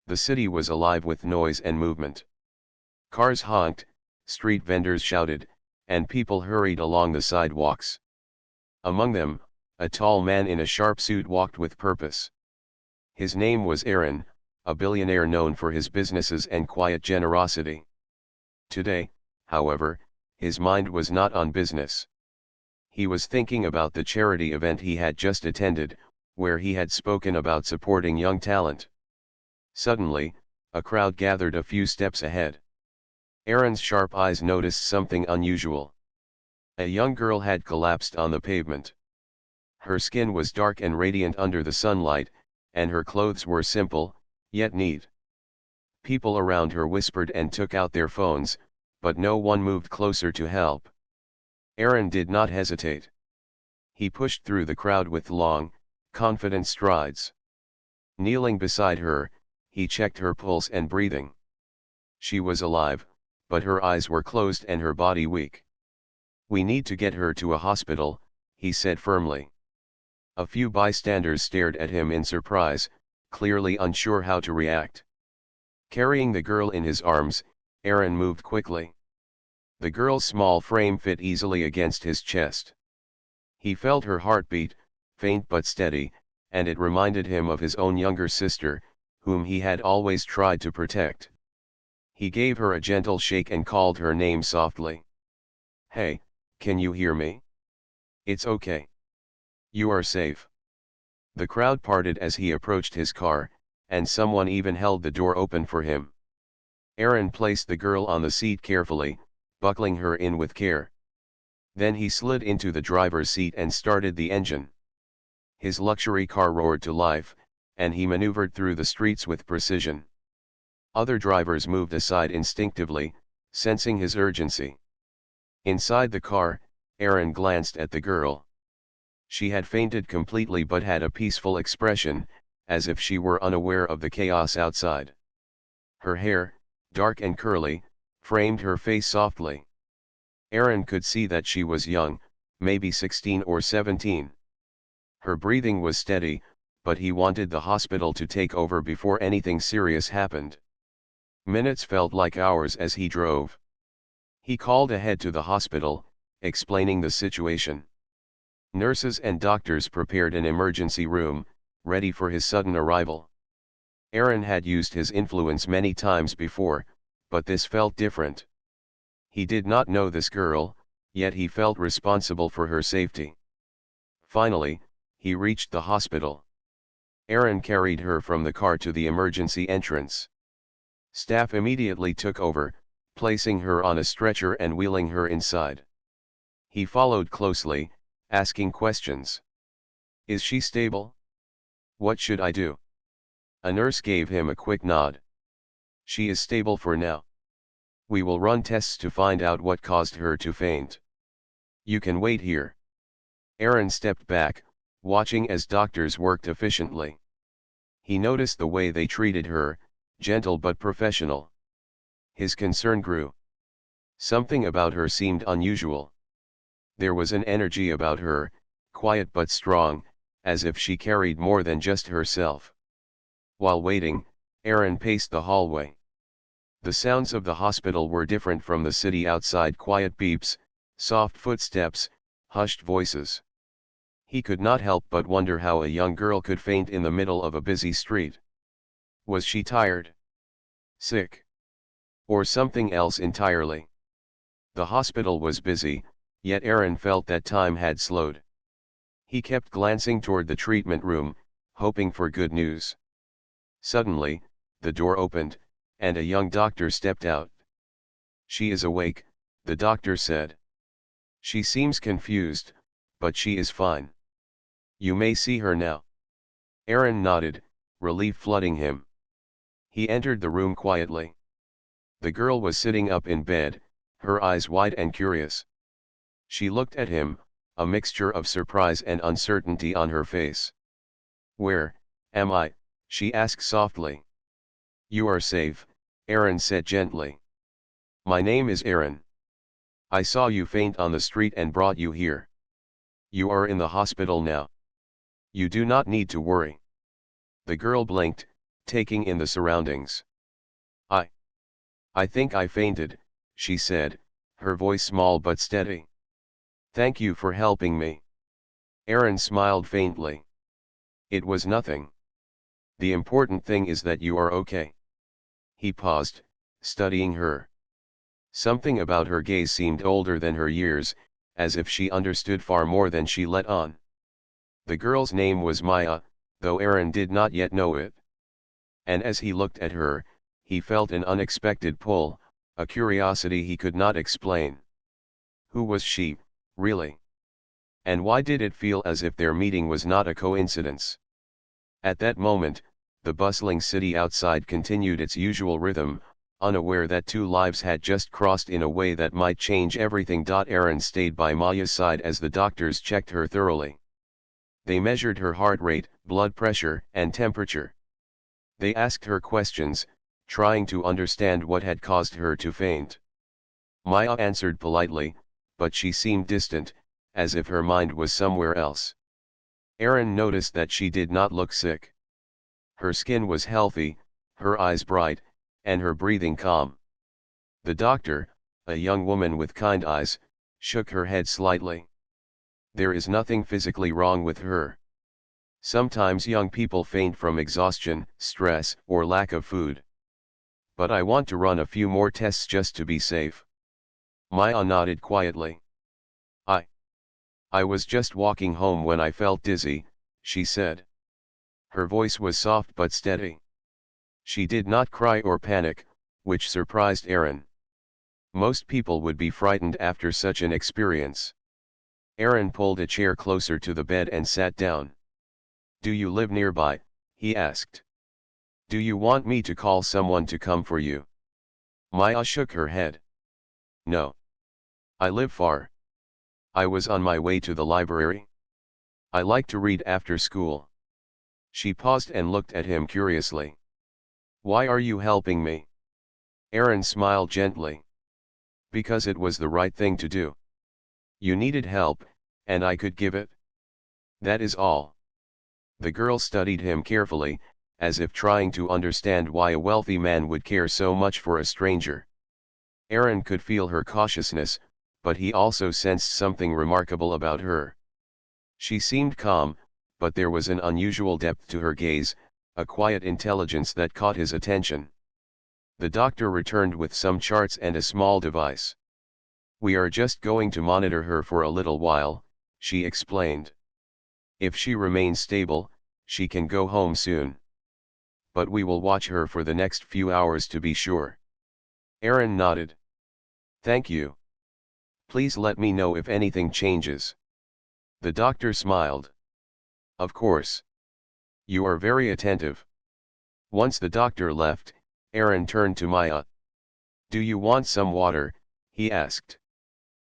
The city was alive with noise and movement. Cars honked, street vendors shouted, and people hurried along the sidewalks. Among them, a tall man in a sharp suit walked with purpose. His name was Aaron, a billionaire known for his businesses and quiet generosity. Today, however, his mind was not on business. He was thinking about the charity event he had just attended, where he had spoken about supporting young talent. Suddenly, a crowd gathered a few steps ahead. Aaron's sharp eyes noticed something unusual. A young girl had collapsed on the pavement. Her skin was dark and radiant under the sunlight, and her clothes were simple, yet neat. People around her whispered and took out their phones, but no one moved closer to help. Aaron did not hesitate. He pushed through the crowd with long, confident strides. Kneeling beside her, he checked her pulse and breathing. She was alive, but her eyes were closed and her body weak. "We need to get her to a hospital," he said firmly. A few bystanders stared at him in surprise, clearly unsure how to react. Carrying the girl in his arms, Aaron moved quickly. The girl's small frame fit easily against his chest. He felt her heartbeat, faint but steady, and it reminded him of his own younger sister, whom he had always tried to protect. He gave her a gentle shake and called her name softly. "Hey, can you hear me? It's okay. You are safe." The crowd parted as he approached his car, and someone even held the door open for him. Aaron placed the girl on the seat carefully, buckling her in with care. Then he slid into the driver's seat and started the engine. His luxury car roared to life, and he maneuvered through the streets with precision. Other drivers moved aside instinctively, sensing his urgency. Inside the car, Aaron glanced at the girl. She had fainted completely but had a peaceful expression, as if she were unaware of the chaos outside. Her hair, dark and curly, framed her face softly. Aaron could see that she was young, maybe 16 or 17. Her breathing was steady, but he wanted the hospital to take over before anything serious happened. Minutes felt like hours as he drove. He called ahead to the hospital, explaining the situation. Nurses and doctors prepared an emergency room, ready for his sudden arrival. Aaron had used his influence many times before, but this felt different. He did not know this girl, yet he felt responsible for her safety. Finally, he reached the hospital. Aaron carried her from the car to the emergency entrance. Staff immediately took over, placing her on a stretcher and wheeling her inside. He followed closely, asking questions. "Is she stable? What should I do?" A nurse gave him a quick nod. "She is stable for now. We will run tests to find out what caused her to faint. You can wait here." Aaron stepped back, watching as doctors worked efficiently. He noticed the way they treated her, gentle but professional. His concern grew. Something about her seemed unusual. There was an energy about her, quiet but strong, as if she carried more than just herself. While waiting, Aaron paced the hallway. The sounds of the hospital were different from the city outside: quiet beeps, soft footsteps, hushed voices. He could not help but wonder how a young girl could faint in the middle of a busy street. Was she tired? Sick? Or something else entirely? The hospital was busy, yet Aaron felt that time had slowed. He kept glancing toward the treatment room, hoping for good news. Suddenly, the door opened, and a young doctor stepped out. "She is awake," the doctor said. "She seems confused, but she is fine. You may see her now." Aaron nodded, relief flooding him. He entered the room quietly. The girl was sitting up in bed, her eyes wide and curious. She looked at him, a mixture of surprise and uncertainty on her face. "Where am I?" she asked softly. "You are safe," Aaron said gently. "My name is Aaron. I saw you faint on the street and brought you here. You are in the hospital now. You do not need to worry." The girl blinked, taking in the surroundings. I think I fainted, she said, her voice small but steady. Thank you for helping me. Aaron smiled faintly. It was nothing. The important thing is that you are okay. He paused, studying her. Something about her gaze seemed older than her years, as if she understood far more than she let on. The girl's name was Maya, though Aaron did not yet know it. And as he looked at her, he felt an unexpected pull, a curiosity he could not explain. Who was she, really? And why did it feel as if their meeting was not a coincidence? At that moment, the bustling city outside continued its usual rhythm, unaware that two lives had just crossed in a way that might change everything. Aaron stayed by Maya's side as the doctors checked her thoroughly. They measured her heart rate, blood pressure, and temperature. They asked her questions, trying to understand what had caused her to faint. Maya answered politely, but she seemed distant, as if her mind was somewhere else. Aaron noticed that she did not look sick. Her skin was healthy, her eyes bright, and her breathing calm. The doctor, a young woman with kind eyes, shook her head slightly. There is nothing physically wrong with her. Sometimes young people faint from exhaustion, stress, or lack of food. But I want to run a few more tests just to be safe. Maya nodded quietly. I was just walking home when I felt dizzy, she said. Her voice was soft but steady. She did not cry or panic, which surprised Aaron. Most people would be frightened after such an experience. Aaron pulled a chair closer to the bed and sat down. Do you live nearby? He asked. Do you want me to call someone to come for you? Maya shook her head. No. I live far. I was on my way to the library. I like to read after school. She paused and looked at him curiously. Why are you helping me? Aaron smiled gently. Because it was the right thing to do. You needed help, and I could give it. That is all. The girl studied him carefully, as if trying to understand why a wealthy man would care so much for a stranger. Aaron could feel her cautiousness, but he also sensed something remarkable about her. She seemed calm, but there was an unusual depth to her gaze, a quiet intelligence that caught his attention. The doctor returned with some charts and a small device. We are just going to monitor her for a little while, she explained. If she remains stable, she can go home soon. But we will watch her for the next few hours to be sure. Aaron nodded. Thank you. Please let me know if anything changes. The doctor smiled. Of course. You are very attentive. Once the doctor left, Aaron turned to Maya. Do you want some water? He asked.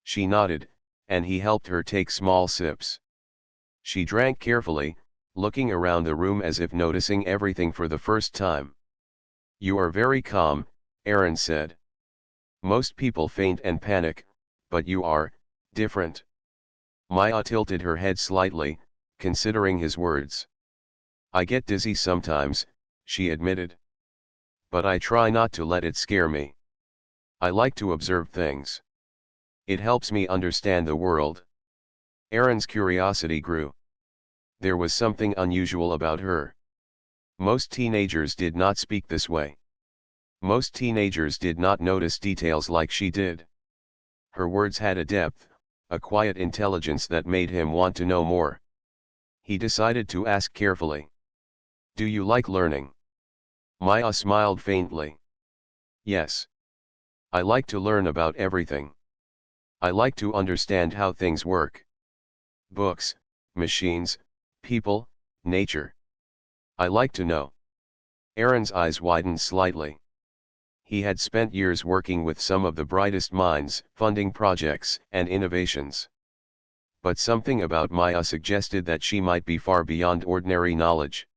She nodded, and he helped her take small sips. She drank carefully, looking around the room as if noticing everything for the first time. You are very calm, Aaron said. Most people faint and panic, but you are different. Maya tilted her head slightly, considering his words. I get dizzy sometimes, she admitted. But I try not to let it scare me. I like to observe things. It helps me understand the world. Aaron's curiosity grew. There was something unusual about her. Most teenagers did not speak this way. Most teenagers did not notice details like she did. Her words had a depth, a quiet intelligence that made him want to know more. He decided to ask carefully. Do you like learning? Maya smiled faintly. Yes. I like to learn about everything. I like to understand how things work. Books, machines, people, nature. I like to know. Aaron's eyes widened slightly. He had spent years working with some of the brightest minds, funding projects and innovations. But something about Maya suggested that she might be far beyond ordinary knowledge.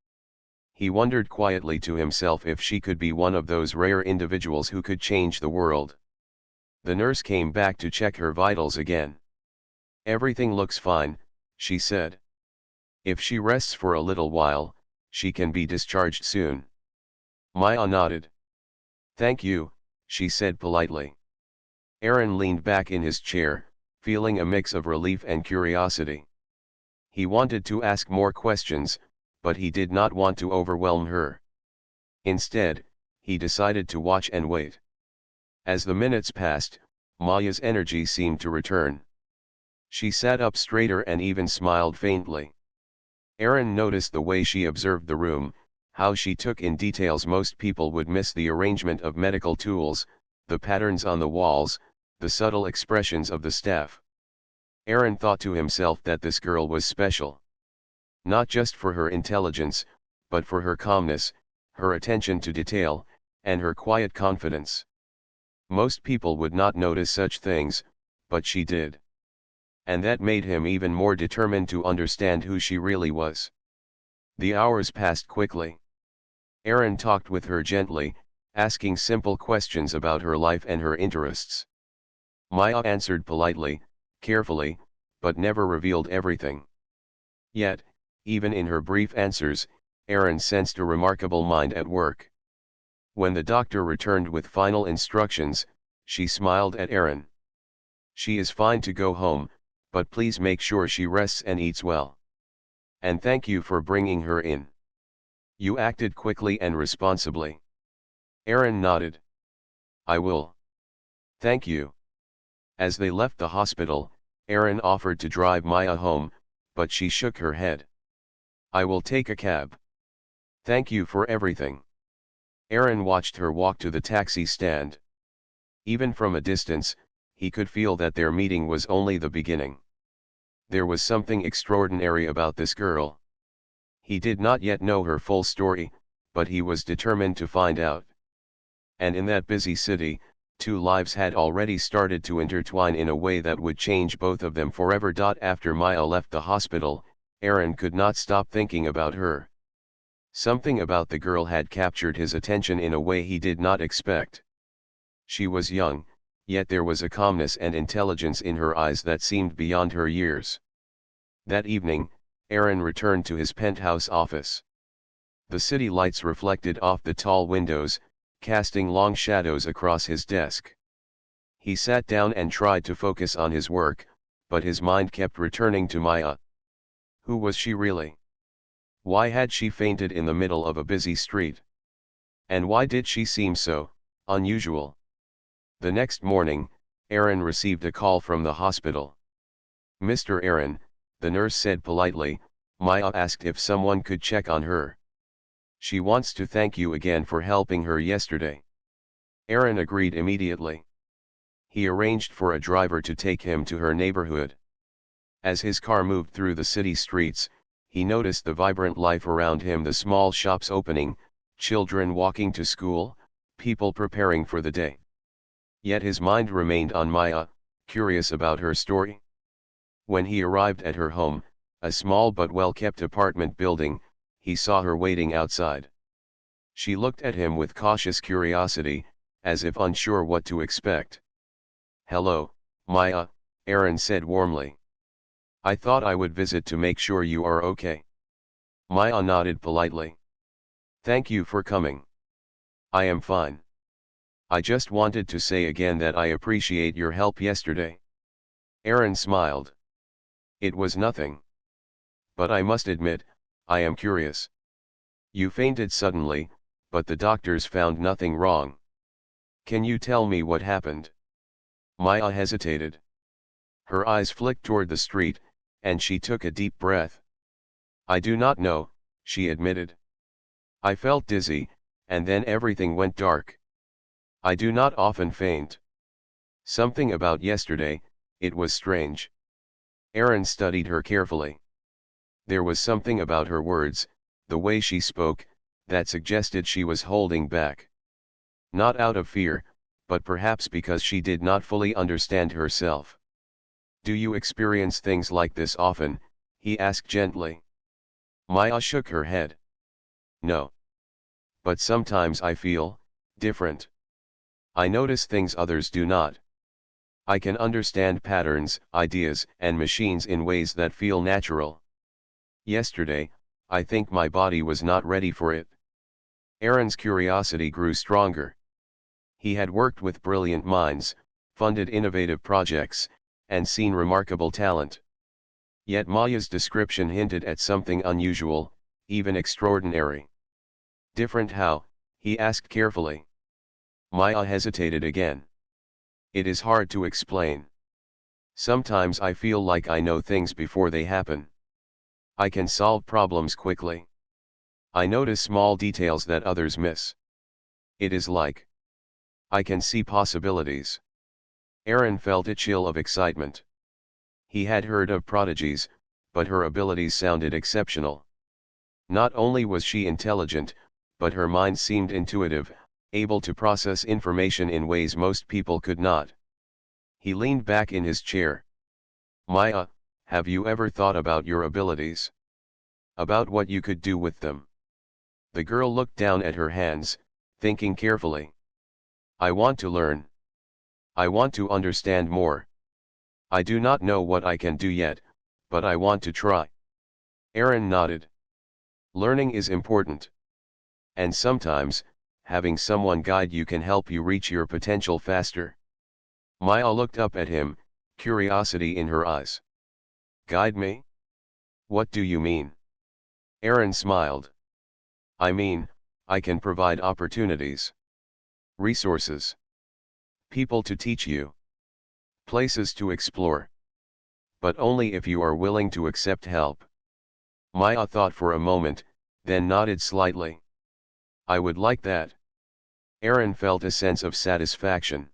He wondered quietly to himself if she could be one of those rare individuals who could change the world. The nurse came back to check her vitals again. Everything looks fine, she said. If she rests for a little while, she can be discharged soon. Maya nodded. Thank you, she said politely. Aaron leaned back in his chair, feeling a mix of relief and curiosity. He wanted to ask more questions, but he did not want to overwhelm her. Instead, he decided to watch and wait. As the minutes passed, Maya's energy seemed to return. She sat up straighter and even smiled faintly. Aaron noticed the way she observed the room, how she took in details most people would miss: the arrangement of medical tools, the patterns on the walls, the subtle expressions of the staff. Aaron thought to himself that this girl was special. Not just for her intelligence, but for her calmness, her attention to detail, and her quiet confidence. Most people would not notice such things, but she did. And that made him even more determined to understand who she really was. The hours passed quickly. Aaron talked with her gently, asking simple questions about her life and her interests. Maya answered politely, carefully, but never revealed everything. Yet, even in her brief answers, Aaron sensed a remarkable mind at work. When the doctor returned with final instructions, she smiled at Aaron. She is fine to go home, but please make sure she rests and eats well. And thank you for bringing her in. You acted quickly and responsibly. Aaron nodded. I will. Thank you. As they left the hospital, Aaron offered to drive Maya home, but she shook her head. I will take a cab. Thank you for everything. Aaron watched her walk to the taxi stand. Even from a distance, he could feel that their meeting was only the beginning. There was something extraordinary about this girl. He did not yet know her full story, but he was determined to find out. And in that busy city, two lives had already started to intertwine in a way that would change both of them forever. After Maya left the hospital, Aaron could not stop thinking about her. Something about the girl had captured his attention in a way he did not expect. She was young, yet there was a calmness and intelligence in her eyes that seemed beyond her years. That evening, Aaron returned to his penthouse office. The city lights reflected off the tall windows, casting long shadows across his desk. He sat down and tried to focus on his work, but his mind kept returning to Maya. Who was she really? Why had she fainted in the middle of a busy street? And why did she seem so unusual? The next morning, Aaron received a call from the hospital. Mr. Aaron, the nurse said politely, Maya asked if someone could check on her. She wants to thank you again for helping her yesterday. Aaron agreed immediately. He arranged for a driver to take him to her neighborhood. As his car moved through the city streets, he noticed the vibrant life around him: the small shops opening, children walking to school, people preparing for the day. Yet his mind remained on Maya, curious about her story. When he arrived at her home, a small but well-kept apartment building, he saw her waiting outside. She looked at him with cautious curiosity, as if unsure what to expect. Hello, Maya, Aaron said warmly. I thought I would visit to make sure you are okay. Maya nodded politely. Thank you for coming. I am fine. I just wanted to say again that I appreciate your help yesterday. Aaron smiled. It was nothing. But I must admit, I am curious. You fainted suddenly, but the doctors found nothing wrong. Can you tell me what happened? Maya hesitated. Her eyes flicked toward the street, and she took a deep breath. I do not know, she admitted. I felt dizzy, and then everything went dark. I do not often faint. Something about yesterday, it was strange. Aaron studied her carefully. There was something about her words, the way she spoke, that suggested she was holding back. Not out of fear, but perhaps because she did not fully understand herself. Do you experience things like this often? He asked gently. Maya shook her head. No. But sometimes I feel different. I notice things others do not. I can understand patterns, ideas, and machines in ways that feel natural. Yesterday, I think my body was not ready for it. Aaron's curiosity grew stronger. He had worked with brilliant minds, funded innovative projects, and seen remarkable talent. Yet Maya's description hinted at something unusual, even extraordinary. Different how? He asked carefully. Maya hesitated again. It is hard to explain. Sometimes I feel like I know things before they happen. I can solve problems quickly. I notice small details that others miss. It is like I can see possibilities. Aaron felt a chill of excitement. He had heard of prodigies, but her abilities sounded exceptional. Not only was she intelligent, but her mind seemed intuitive, able to process information in ways most people could not. He leaned back in his chair. Maya, have you ever thought about your abilities? About what you could do with them? The girl looked down at her hands, thinking carefully. I want to learn. I want to understand more. I do not know what I can do yet, but I want to try. Aaron nodded. Learning is important. And sometimes, having someone guide you can help you reach your potential faster. Maya looked up at him, curiosity in her eyes. Guide me? What do you mean? Aaron smiled. I mean, I can provide opportunities. Resources. People to teach you. Places to explore. But only if you are willing to accept help. Maya thought for a moment, then nodded slightly. I would like that. Aaron felt a sense of satisfaction.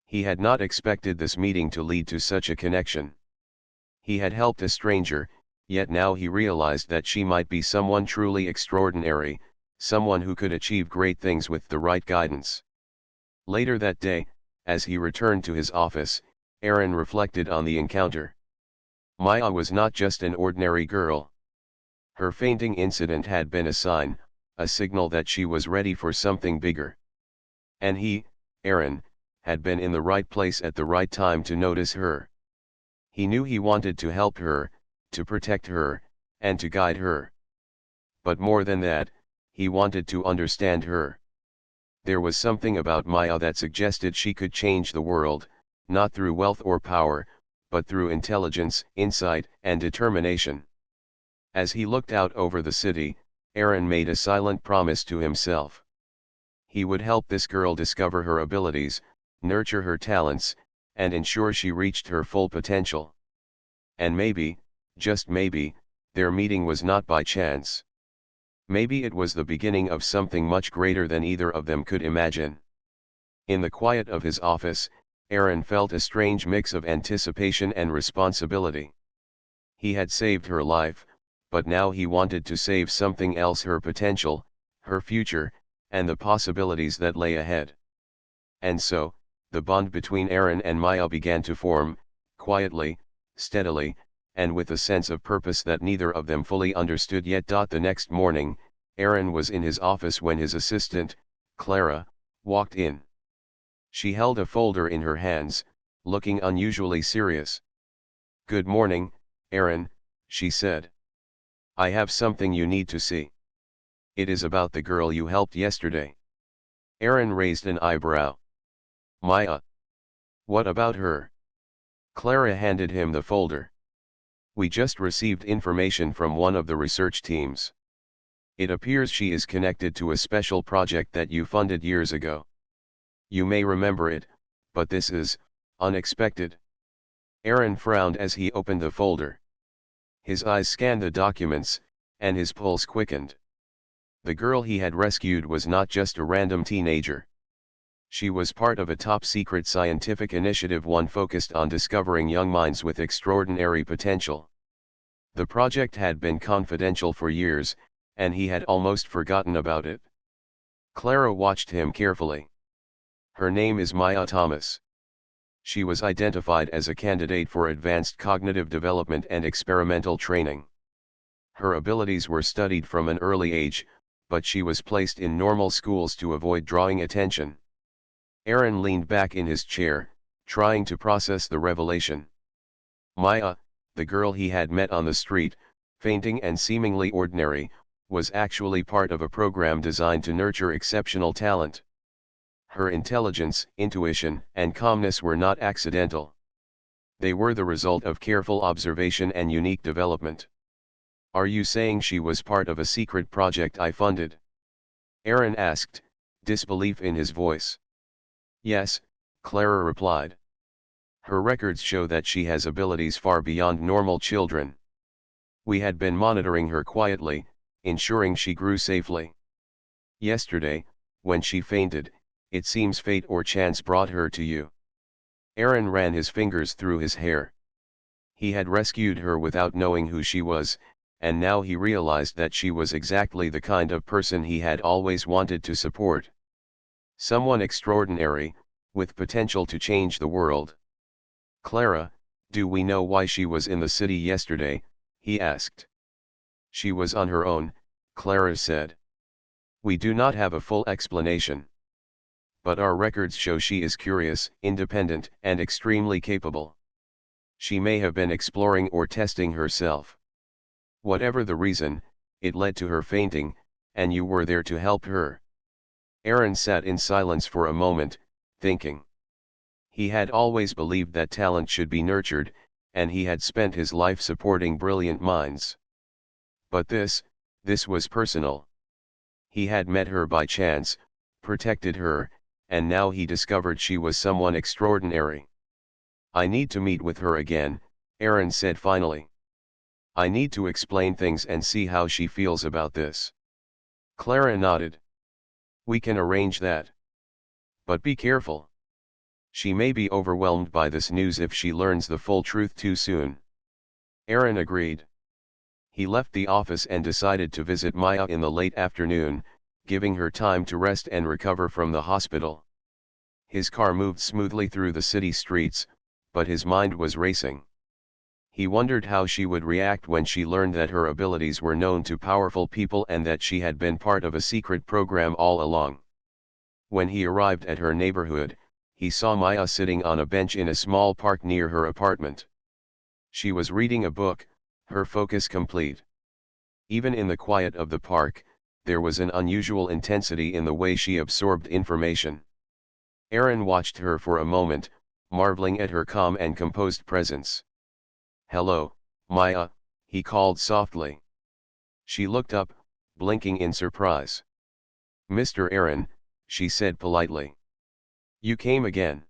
He had not expected this meeting to lead to such a connection. He had helped a stranger, yet now he realized that she might be someone truly extraordinary, someone who could achieve great things with the right guidance. Later that day, as he returned to his office, Aaron reflected on the encounter. Maya was not just an ordinary girl. Her fainting incident had been a sign, a signal that she was ready for something bigger. And he, Aaron, had been in the right place at the right time to notice her. He knew he wanted to help her, to protect her, and to guide her. But more than that, he wanted to understand her. There was something about Maya that suggested she could change the world, not through wealth or power, but through intelligence, insight, and determination. As he looked out over the city, Aaron made a silent promise to himself. He would help this girl discover her abilities, nurture her talents, and ensure she reached her full potential. And maybe, just maybe, their meeting was not by chance. Maybe it was the beginning of something much greater than either of them could imagine. In the quiet of his office, Aaron felt a strange mix of anticipation and responsibility. He had saved her life, but now he wanted to save something else: her potential, her future, and the possibilities that lay ahead. And so, the bond between Aaron and Maya began to form, quietly, steadily, and with a sense of purpose that neither of them fully understood yet. The next morning, Aaron was in his office when his assistant, Clara, walked in. She held a folder in her hands, looking unusually serious. Good morning, Aaron, she said. I have something you need to see. It is about the girl you helped yesterday. Aaron raised an eyebrow. Maya. What about her? Clara handed him the folder. We just received information from one of the research teams. It appears she is connected to a special project that you funded years ago. You may remember it, but this is unexpected. Aaron frowned as he opened the folder. His eyes scanned the documents, and his pulse quickened. The girl he had rescued was not just a random teenager. She was part of a top-secret scientific initiative, one focused on discovering young minds with extraordinary potential. The project had been confidential for years, and he had almost forgotten about it. Clara watched him carefully. Her name is Maya Thomas. She was identified as a candidate for advanced cognitive development and experimental training. Her abilities were studied from an early age, but she was placed in normal schools to avoid drawing attention. Aaron leaned back in his chair, trying to process the revelation. Maya, the girl he had met on the street, fainting and seemingly ordinary, was actually part of a program designed to nurture exceptional talent. Her intelligence, intuition, and calmness were not accidental. They were the result of careful observation and unique development. Are you saying she was part of a secret project I funded? Aaron asked, disbelief in his voice. Yes, Clara replied. Her records show that she has abilities far beyond normal children. We had been monitoring her quietly, ensuring she grew safely. Yesterday, when she fainted, it seems fate or chance brought her to you. Aaron ran his fingers through his hair. He had rescued her without knowing who she was, and now he realized that she was exactly the kind of person he had always wanted to support. Someone extraordinary, with potential to change the world. Clara, do we know why she was in the city yesterday? He asked. She was on her own, Clara said. We do not have a full explanation. But our records show she is curious, independent, and extremely capable. She may have been exploring or testing herself. Whatever the reason, it led to her fainting, and you were there to help her. Aaron sat in silence for a moment, thinking. He had always believed that talent should be nurtured, and he had spent his life supporting brilliant minds. But this was personal. He had met her by chance, protected her, and now he discovered she was someone extraordinary. I need to meet with her again, Aaron said finally. I need to explain things and see how she feels about this. Clara nodded. We can arrange that. But be careful. She may be overwhelmed by this news if she learns the full truth too soon. Aaron agreed. He left the office and decided to visit Maya in the late afternoon, giving her time to rest and recover from the hospital. His car moved smoothly through the city streets, but his mind was racing. He wondered how she would react when she learned that her abilities were known to powerful people and that she had been part of a secret program all along. When he arrived at her neighborhood, he saw Maya sitting on a bench in a small park near her apartment. She was reading a book, her focus complete. Even in the quiet of the park, there was an unusual intensity in the way she absorbed information. Aaron watched her for a moment, marveling at her calm and composed presence. Hello, Maya, he called softly. She looked up, blinking in surprise. Mr. Aaron, she said politely. You came again.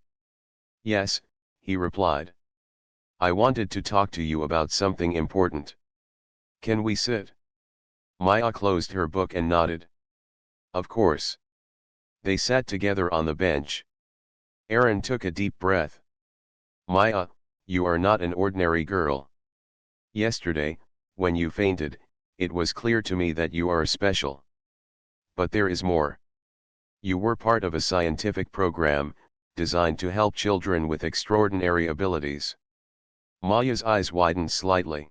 Yes, he replied. I wanted to talk to you about something important. Can we sit? Maya closed her book and nodded. Of course. They sat together on the bench. Aaron took a deep breath. Maya, you are not an ordinary girl. Yesterday, when you fainted, it was clear to me that you are special. But there is more. You were part of a scientific program, designed to help children with extraordinary abilities. Maya's eyes widened slightly.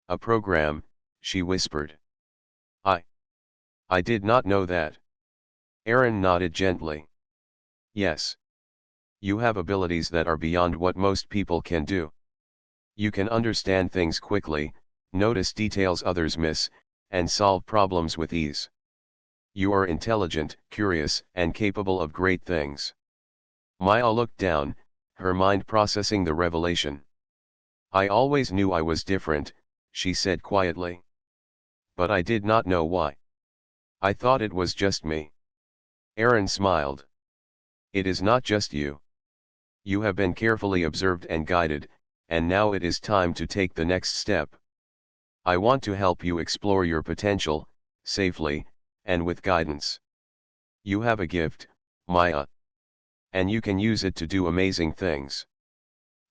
A program, she whispered. I did not know that. Aaron nodded gently. Yes. You have abilities that are beyond what most people can do. You can understand things quickly, notice details others miss, and solve problems with ease. You are intelligent, curious, and capable of great things. Maya looked down, her mind processing the revelation. I always knew I was different, she said quietly. But I did not know why. I thought it was just me. Aaron smiled. It is not just you. You have been carefully observed and guided, and now it is time to take the next step. I want to help you explore your potential, safely, and with guidance. You have a gift, Maya. And you can use it to do amazing things.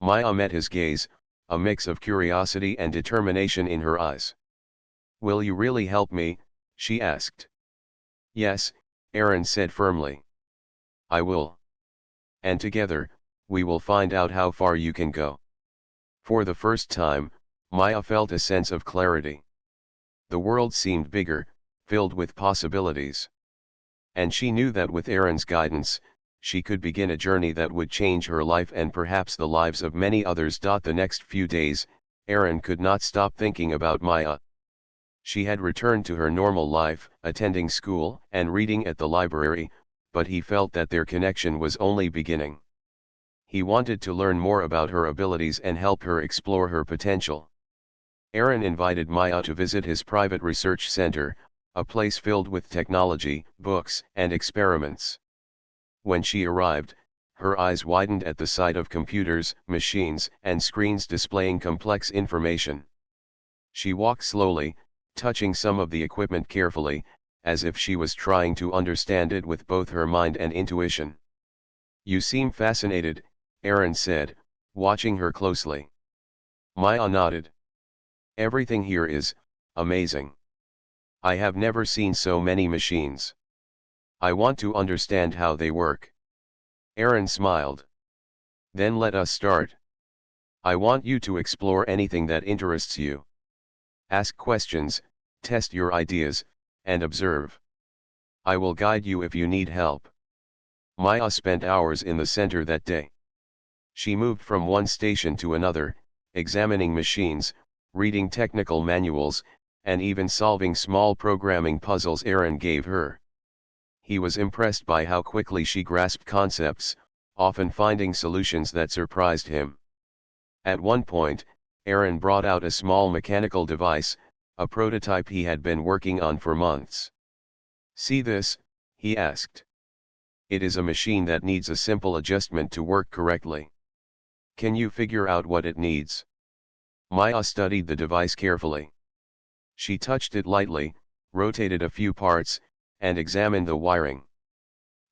Maya met his gaze, a mix of curiosity and determination in her eyes. Will you really help me? She asked. Yes, Aaron said firmly. I will. And together, we will find out how far you can go. For the first time, Maya felt a sense of clarity. The world seemed bigger, filled with possibilities. And she knew that with Aaron's guidance, she could begin a journey that would change her life and perhaps the lives of many others. The next few days, Aaron could not stop thinking about Maya. She had returned to her normal life, attending school and reading at the library, but he felt that their connection was only beginning. He wanted to learn more about her abilities and help her explore her potential. Aaron invited Maya to visit his private research center, a place filled with technology, books, and experiments. When she arrived, her eyes widened at the sight of computers, machines, and screens displaying complex information. She walked slowly, touching some of the equipment carefully, as if she was trying to understand it with both her mind and intuition. "You seem fascinated," Aaron said, watching her closely. Maya nodded. "Everything here is amazing. I have never seen so many machines. I want to understand how they work." Aaron smiled. "Then let us start. I want you to explore anything that interests you. Ask questions, test your ideas, and observe. I will guide you if you need help." Maya spent hours in the center that day. She moved from one station to another, examining machines, reading technical manuals, and even solving small programming puzzles Aaron gave her. He was impressed by how quickly she grasped concepts, often finding solutions that surprised him. At one point, Aaron brought out a small mechanical device, a prototype he had been working on for months. "See this?" he asked. "It is a machine that needs a simple adjustment to work correctly. Can you figure out what it needs?" Maya studied the device carefully. She touched it lightly, rotated a few parts, and examined the wiring.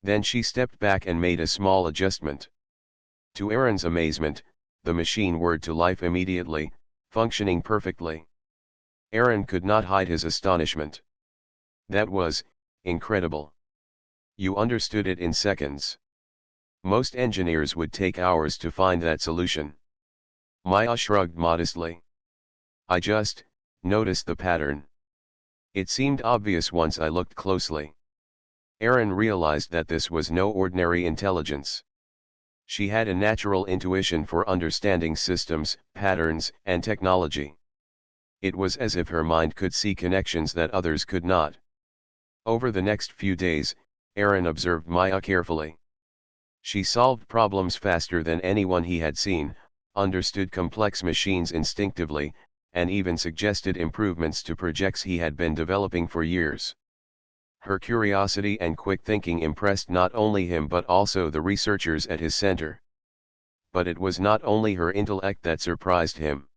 Then she stepped back and made a small adjustment. To Aaron's amazement, the machine whirred to life immediately, functioning perfectly. Aaron could not hide his astonishment. "That was incredible. You understood it in seconds. Most engineers would take hours to find that solution." Maya shrugged modestly. "I just noticed the pattern. It seemed obvious once I looked closely." Aaron realized that this was no ordinary intelligence. She had a natural intuition for understanding systems, patterns, and technology. It was as if her mind could see connections that others could not. Over the next few days, Aaron observed Maya carefully. She solved problems faster than anyone he had seen, understood complex machines instinctively, and even suggested improvements to projects he had been developing for years. Her curiosity and quick thinking impressed not only him but also the researchers at his center. But it was not only her intellect that surprised him.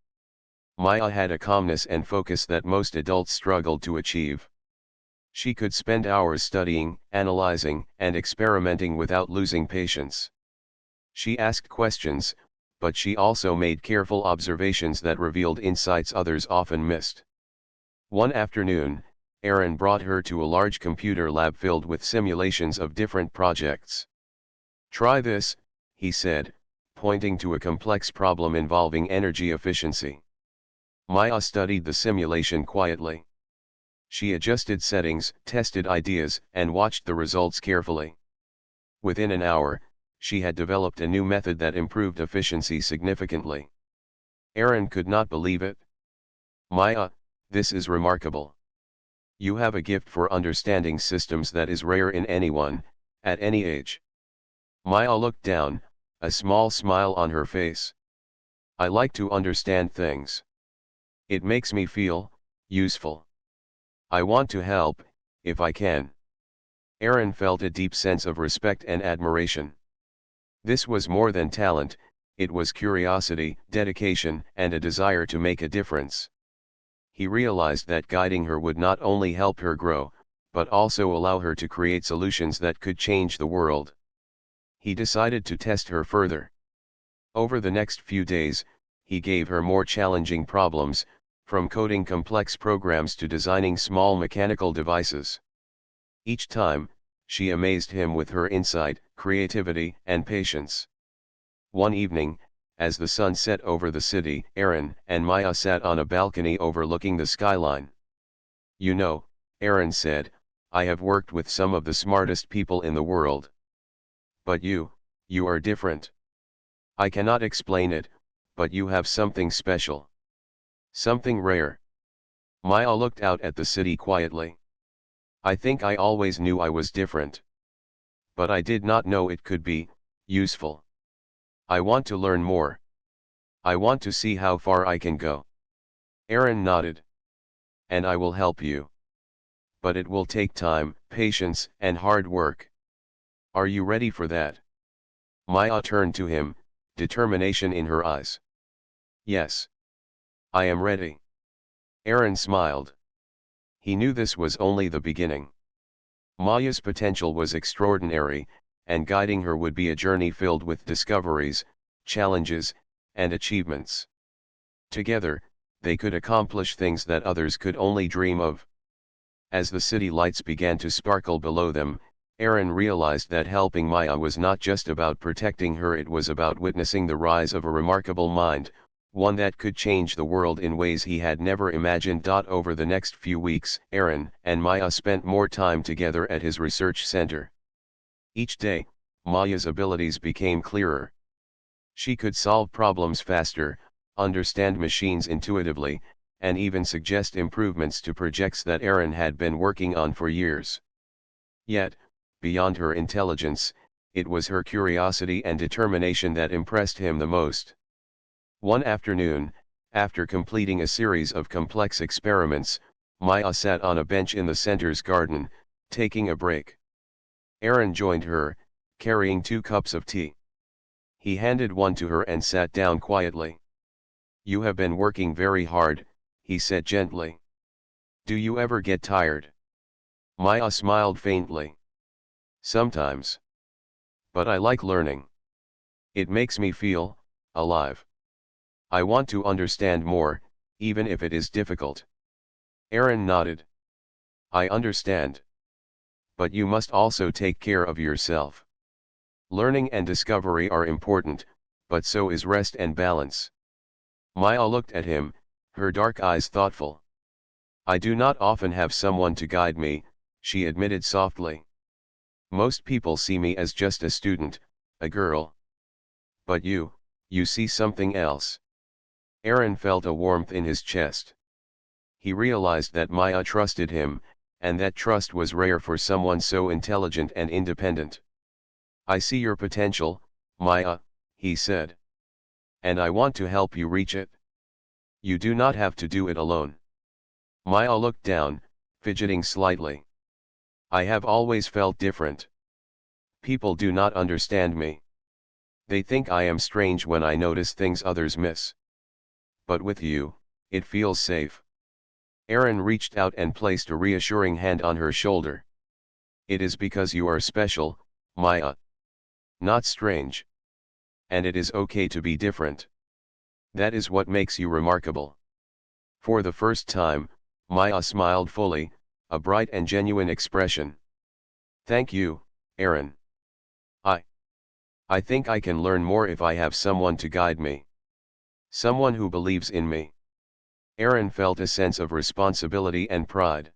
Maya had a calmness and focus that most adults struggled to achieve. She could spend hours studying, analyzing, and experimenting without losing patience. She asked questions, but she also made careful observations that revealed insights others often missed. One afternoon, Aaron brought her to a large computer lab filled with simulations of different projects. "Try this," he said, pointing to a complex problem involving energy efficiency. Maya studied the simulation quietly. She adjusted settings, tested ideas, and watched the results carefully. Within an hour, she had developed a new method that improved efficiency significantly. Aaron could not believe it. "Maya, this is remarkable. You have a gift for understanding systems that is rare in anyone, at any age." Maya looked down, a small smile on her face. "I like to understand things. It makes me feel useful. I want to help, if I can." Aaron felt a deep sense of respect and admiration. This was more than talent, it was curiosity, dedication, and a desire to make a difference. He realized that guiding her would not only help her grow, but also allow her to create solutions that could change the world. He decided to test her further. Over the next few days, he gave her more challenging problems, from coding complex programs to designing small mechanical devices. Each time, she amazed him with her insight, creativity, and patience. One evening, as the sun set over the city, Aaron and Maya sat on a balcony overlooking the skyline. "You know," Aaron said, "I have worked with some of the smartest people in the world. But you are different. I cannot explain it, but you have something special. Something rare." Maya looked out at the city quietly. I think I always knew I was different. But I did not know it could be useful. I want to learn more. I want to see how far I can go. Aaron nodded. And I will help you. But it will take time, patience, and hard work. Are you ready for that? Maya turned to him, determination in her eyes. Yes. I am ready. Aaron smiled. He knew this was only the beginning. Maya's potential was extraordinary, and guiding her would be a journey filled with discoveries, challenges, and achievements. Together, they could accomplish things that others could only dream of. As the city lights began to sparkle below them, Aaron realized that helping Maya was not just about protecting her, it was about witnessing the rise of a remarkable mind, one that could change the world in ways he had never imagined. Over the next few weeks, Aaron and Maya spent more time together at his research center. Each day, Maya's abilities became clearer. She could solve problems faster, understand machines intuitively, and even suggest improvements to projects that Aaron had been working on for years. Yet, beyond her intelligence, it was her curiosity and determination that impressed him the most. One afternoon, after completing a series of complex experiments, Maya sat on a bench in the center's garden, taking a break. Aaron joined her, carrying 2 cups of tea. He handed one to her and sat down quietly. You have been working very hard, he said gently. Do you ever get tired? Maya smiled faintly. Sometimes. But I like learning. It makes me feel alive. I want to understand more, even if it is difficult. Aaron nodded. I understand. But you must also take care of yourself. Learning and discovery are important, but so is rest and balance. Maya looked at him, her dark eyes thoughtful. I do not often have someone to guide me, she admitted softly. Most people see me as just a student, a girl. But you see something else. Aaron felt a warmth in his chest. He realized that Maya trusted him, and that trust was rare for someone so intelligent and independent. I see your potential, Maya, he said. And I want to help you reach it. You do not have to do it alone. Maya looked down, fidgeting slightly. I have always felt different. People do not understand me. They think I am strange when I notice things others miss. But with you, it feels safe. Aaron reached out and placed a reassuring hand on her shoulder. It is because you are special, Maya. Not strange. And it is okay to be different. That is what makes you remarkable. For the first time, Maya smiled fully, a bright and genuine expression. Thank you, Aaron. I think I can learn more if I have someone to guide me. Someone who believes in me. Aaron felt a sense of responsibility and pride.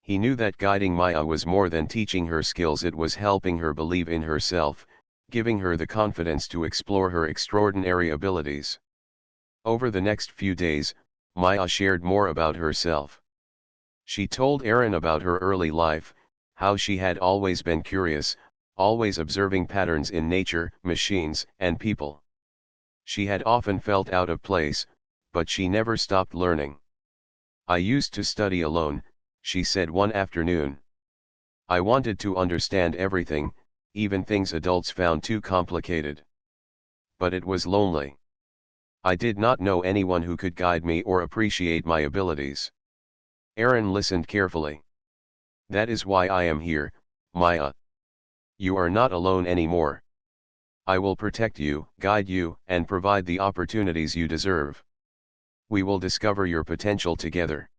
He knew that guiding Maya was more than teaching her skills, it was helping her believe in herself, giving her the confidence to explore her extraordinary abilities. Over the next few days, Maya shared more about herself. She told Aaron about her early life, how she had always been curious, always observing patterns in nature, machines, and people. She had often felt out of place, but she never stopped learning. I used to study alone, she said one afternoon. I wanted to understand everything, even things adults found too complicated. But it was lonely. I did not know anyone who could guide me or appreciate my abilities. Aaron listened carefully. That is why I am here, Maya. You are not alone anymore. I will protect you, guide you, and provide the opportunities you deserve. We will discover your potential together.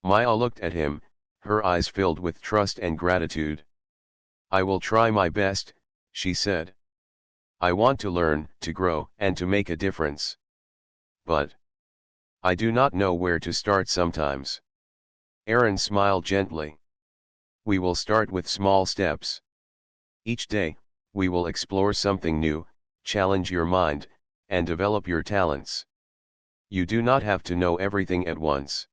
Maya looked at him, her eyes filled with trust and gratitude. I will try my best, she said. I want to learn, to grow, and to make a difference. But I do not know where to start sometimes. Aaron smiled gently. We will start with small steps. Each day, we will explore something new, challenge your mind, and develop your talents. You do not have to know everything at once.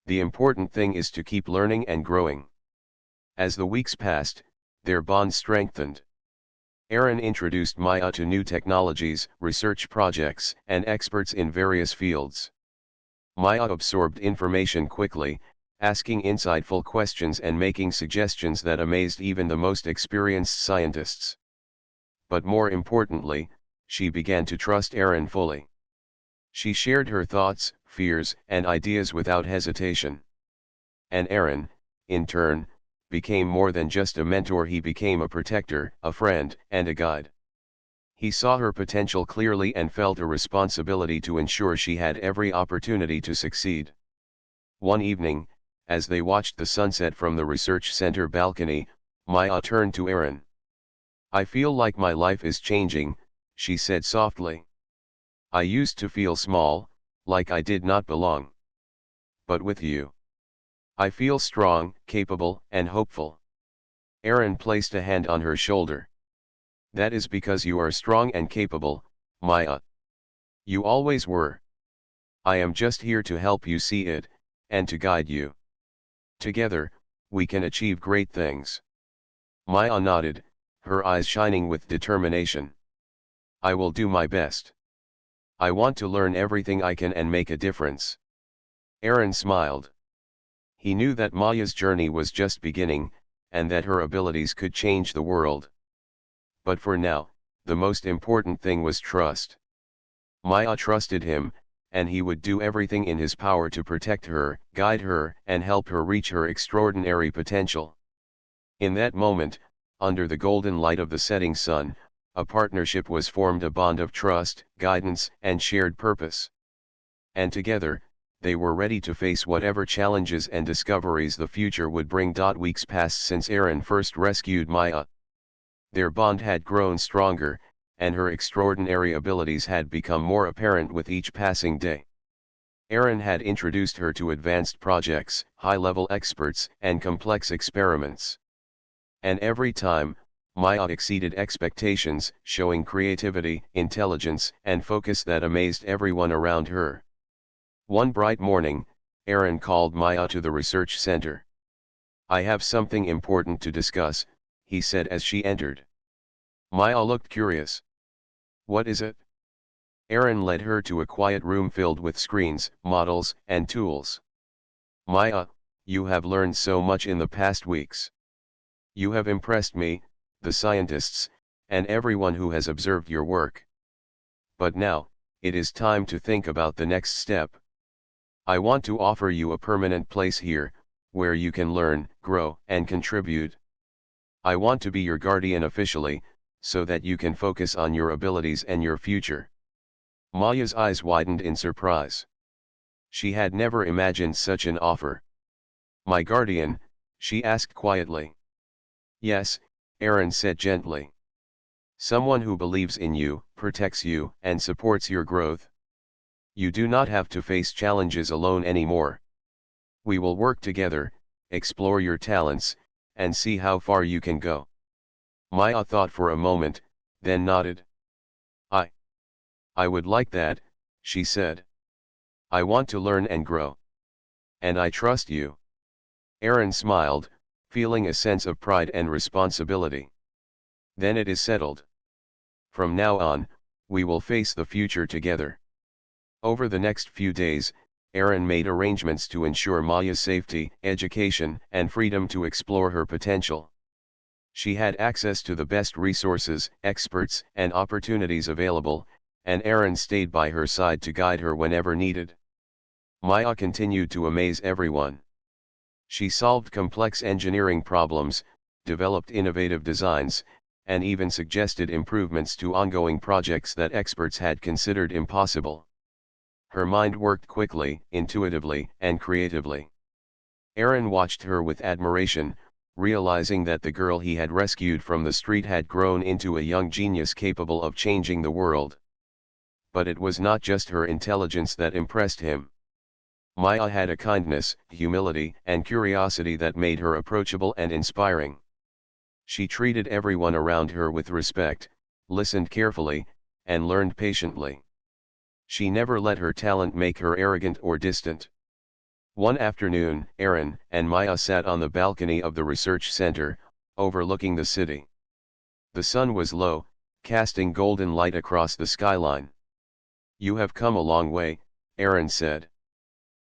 The important thing is to keep learning and growing. As the weeks passed, their bond strengthened. Aaron introduced Maya to new technologies, research projects, and experts in various fields. Maya absorbed information quickly, asking insightful questions and making suggestions that amazed even the most experienced scientists. But more importantly, she began to trust Aaron fully. She shared her thoughts, fears, and ideas without hesitation. And Aaron, in turn, became more than just a mentor. He became a protector, a friend, and a guide. He saw her potential clearly and felt a responsibility to ensure she had every opportunity to succeed. One evening, as they watched the sunset from the research center balcony, Maya turned to Aaron. "I feel like my life is changing," she said softly. "I used to feel small, like I did not belong. But with you, I feel strong, capable, and hopeful." Aaron placed a hand on her shoulder. "That is because you are strong and capable, Maya. You always were. I am just here to help you see it, and to guide you. Together, we can achieve great things." Maya nodded, her eyes shining with determination. "I will do my best. I want to learn everything I can and make a difference." Aaron smiled. He knew that Maya's journey was just beginning, and that her abilities could change the world. But for now, the most important thing was trust. Maya trusted him, and he would do everything in his power to protect her, guide her, and help her reach her extraordinary potential. In that moment, under the golden light of the setting sun, a partnership was formed, a bond of trust, guidance, and shared purpose. And together, they were ready to face whatever challenges and discoveries the future would bring. Weeks passed since Aaron first rescued Maya. Their bond had grown stronger, and her extraordinary abilities had become more apparent with each passing day. Aaron had introduced her to advanced projects, high-level experts, and complex experiments. And every time, Maya exceeded expectations, showing creativity, intelligence, and focus that amazed everyone around her. One bright morning, Aaron called Maya to the research center. "I have something important to discuss," he said as she entered. Maya looked curious. "What is it?" Aaron led her to a quiet room filled with screens, models, and tools. "Maya, you have learned so much in the past weeks. You have impressed me, the scientists, and everyone who has observed your work. But now, it is time to think about the next step. I want to offer you a permanent place here, where you can learn, grow, and contribute. I want to be your guardian officially, so that you can focus on your abilities and your future." Maya's eyes widened in surprise. She had never imagined such an offer. "My guardian?" she asked quietly. "Yes," Aaron said gently. "Someone who believes in you, protects you, and supports your growth. You do not have to face challenges alone anymore. We will work together, explore your talents, and see how far you can go." Maya thought for a moment, then nodded. I would like that," she said. "I want to learn and grow. And I trust you." Aaron smiled, feeling a sense of pride and responsibility. "Then it is settled. From now on, we will face the future together." Over the next few days, Aaron made arrangements to ensure Maya's safety, education, and freedom to explore her potential. She had access to the best resources, experts, and opportunities available, and Aaron stayed by her side to guide her whenever needed. Maya continued to amaze everyone. She solved complex engineering problems, developed innovative designs, and even suggested improvements to ongoing projects that experts had considered impossible. Her mind worked quickly, intuitively, and creatively. Aaron watched her with admiration, realizing that the girl he had rescued from the street had grown into a young genius capable of changing the world. But it was not just her intelligence that impressed him. Maya had a kindness, humility, and curiosity that made her approachable and inspiring. She treated everyone around her with respect, listened carefully, and learned patiently. She never let her talent make her arrogant or distant. One afternoon, Aaron and Maya sat on the balcony of the research center, overlooking the city. The sun was low, casting golden light across the skyline. "You have come a long way," Aaron said.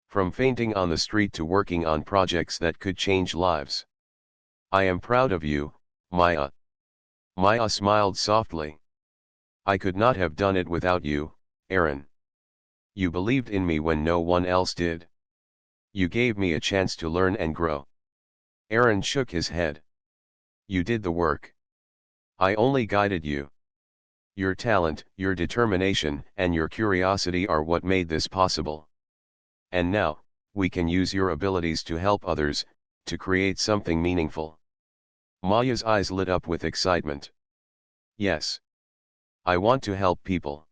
"From fainting on the street to working on projects that could change lives." "I am proud of you, Maya." Maya smiled softly. "I could not have done it without you, Aaron. You believed in me when no one else did. You gave me a chance to learn and grow." Aaron shook his head. "You did the work. I only guided you. Your talent, your determination, and your curiosity are what made this possible. And now, we can use your abilities to help others, to create something meaningful." Maya's eyes lit up with excitement. "Yes. I want to help people.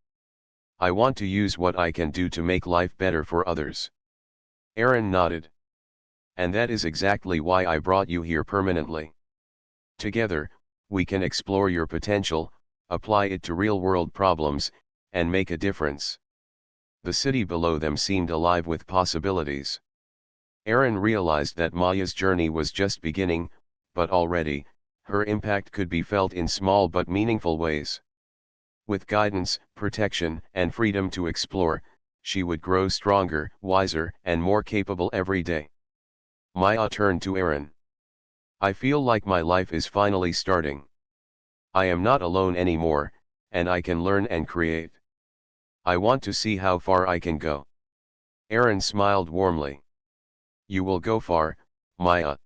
I want to use what I can do to make life better for others." Aaron nodded. "And that is exactly why I brought you here permanently. Together, we can explore your potential, apply it to real-world problems, and make a difference." The city below them seemed alive with possibilities. Aaron realized that Maya's journey was just beginning, but already, her impact could be felt in small but meaningful ways. With guidance, protection, and freedom to explore, she would grow stronger, wiser, and more capable every day. Maya turned to Aaron. "I feel like my life is finally starting. I am not alone anymore, and I can learn and create. I want to see how far I can go." Aaron smiled warmly. "You will go far, Maya.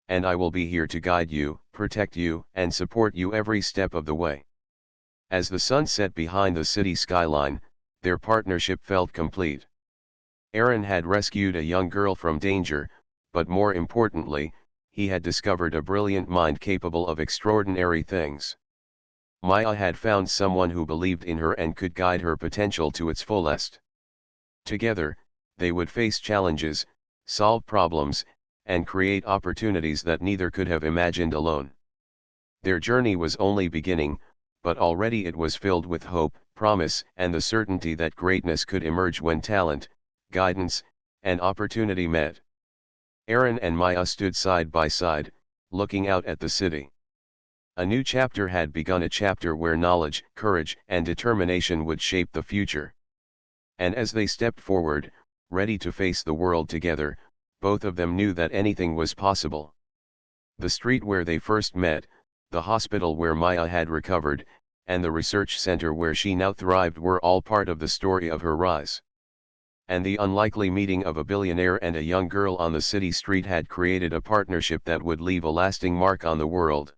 And I will be here to guide you, protect you, and support you every step of the way." As the sun set behind the city skyline, their partnership felt complete. Aaron had rescued a young girl from danger, but more importantly, he had discovered a brilliant mind capable of extraordinary things. Maya had found someone who believed in her and could guide her potential to its fullest. Together, they would face challenges, solve problems, and create opportunities that neither could have imagined alone. Their journey was only beginning, but already it was filled with hope, promise, and the certainty that greatness could emerge when talent, guidance, and opportunity met. Aaron and Maya stood side by side, looking out at the city. A new chapter had begun, a chapter where knowledge, courage, and determination would shape the future. And as they stepped forward, ready to face the world together, both of them knew that anything was possible. The street where they first met, the hospital where Maya had recovered, and the research center where she now thrived were all part of the story of her rise. And the unlikely meeting of a billionaire and a young girl on the city street had created a partnership that would leave a lasting mark on the world.